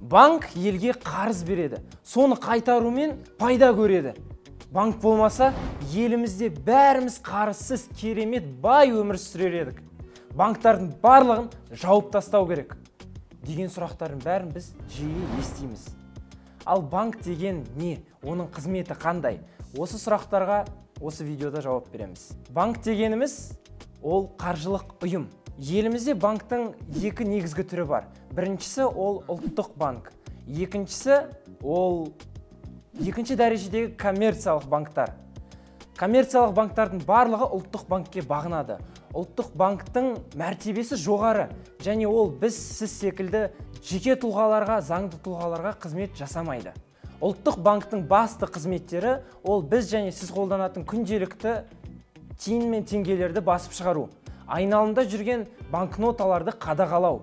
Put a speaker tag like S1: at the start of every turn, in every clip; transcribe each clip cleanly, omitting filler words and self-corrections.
S1: Банк елге қарыз береді. Соны қайтарумен пайда көреді. Банк болмаса, елімізде бәріміз қарызсыз керемет бай өмір сүрер едік. Банктардың барлығын жауып тастау керек деген сұрақтардың бәрін біз жиі естиміз. Ал банк деген не? Оның қызметі қандай? Осы сұрақтарға осы видеода жауап береміз. Банк дегеніміз ол қаржылық ұйым. Елімізде банктың екі негізгі түрі бар. Біріншісі ол ұлттық банк. Екінші дәрежедегі коммерциялық банктар. Коммерциялық банктардың барлығы ұлттық банкке бағынады. Ұлттық банктың мәртебесі жоғары, және ол сіз секілді жеке тұлғаларға, заңды тұлғаларға қызмет жасамайды. Ұлттық банктың басты қызметтері ол біз және сіз қолданатын күнделікті тиын мен теңгелерді басып шығару, айналымда жүрген банкноталарды қадағалау,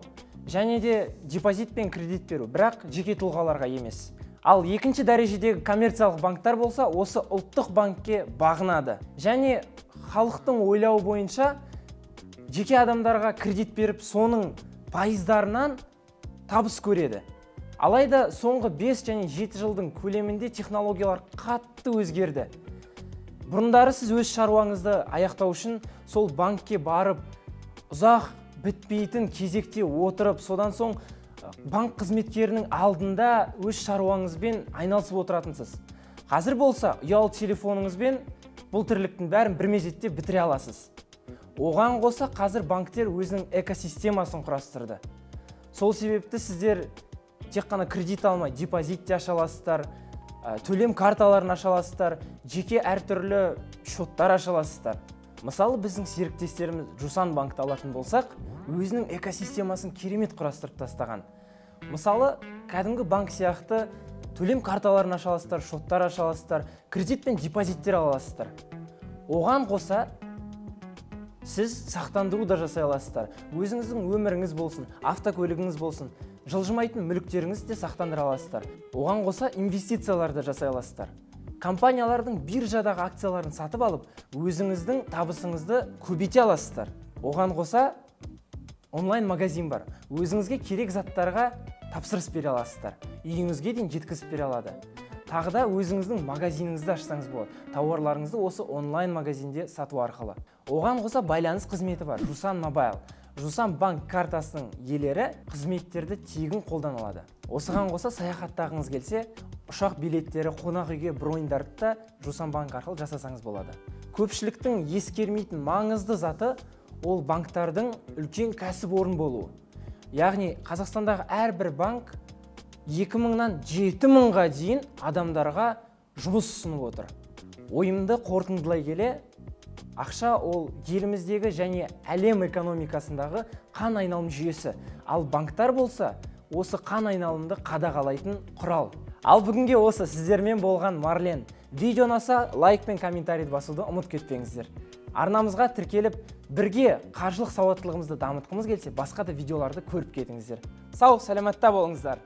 S1: және де депозит пен кредит беру, бірақ жеке тұлғаларға емес. Ал екінші дәрежедегі коммерциялық банктар болса, осы ұлттық банкке бағынады. Және халықтың ойлауы бойынша жеке адамдарға кредит беріп, соның пайыздарынан табыс көреді. Алайда соңғы 5 және 7 жылдың көлемінде технологиялар қатты өзгерді. Бұрындары сіз өз шаруаңызды аяқтау үшін сол банкке барып, ұзақ бітпейтін кезекте отырып, содан соң банк қызметкерінің алдында өз шаруаңызбен айналысып отыратынсыз. Қазір болса, ұялы телефоныңызбен бұл тірліктің бәрін бір мезетте бітіре аласыз. Оған қоса қазір банктер өзінің экосистемасын құрастырды. Сол себепті сіздер тек қана кредит алмай, депозит те аша аласыздар, төлем карталарын аша аласыздар, жеке әртүрлі шоттар аша аласыздар. Мысалы, біздің серіктестеріміз Жусан банкты алатын болсақ, өзінің экосистемасын керемет құрастырып тастаған. Мысалы, кәдімгі банк сияқты төлем карталарын аша аласыздар, шоттар аша аласыздар, кредит пен депозиттер аласыздар. Оған қоса сіз сақтандыру да жасай аласыздар. Өзіңіздің өміріңіз болсын, автокөлігіңіз болсын, жылжымайтын мүліктеріңіз де сақтандыра аласыздар. Оған қоса инвестициялар да жасай аласыздар. Компаниялардың биржадағы акцияларын сатып алып, өзіңіздің табысыңызды көбейте аласыздар. Оған қоса онлайн магазин бар. Өзіңізге керек заттарға тапсырыс бере аласыздар. Үйіңізге дейін жеткізіп бере алады. Тағы да өзіңіздің магазиніңізді ашсаңыз болады. Тауарларыңызды осы онлайн магазинде сату арқылы. Оған қоса байланыс қызметі бар. Жусан Мобайл. Жусан банк картасының иелері қызметтерді тегін қолдана алады. Осыған қоса саяхаттағыңыз келсе, ұшақ билеттері, қонақ үйге броньдарды да Жусан банк арқылы жасасаңыз болады. Көпшіліктің ескермейтін маңызды заты ол банктардың үлкен кәсіпорын болуы. Яғни Қазақстандағы әрбір банк 2000-нан 7000-ға дейін адамдарға жұмыс ұсынып отыр. Ойымды қорытындылай келе, ақша ол еліміздегі және әлем экономикасындағы қан айналым жүйесі. Ал банктар болса, осы қан айналымды қадағалайтын құрал. Ал бүгінге осы сіздермен болған Марлен. Видео ұнаса, лайк пен комментарийді басуды ұмыт кетпеңіздер. Арнамызға тіркеліп, бірге қаржылық сауаттылығымызды дамытқымыз келсе, басқа да видеоларды көріп кетіңіздер. Сау, сәлематта болыңыздар.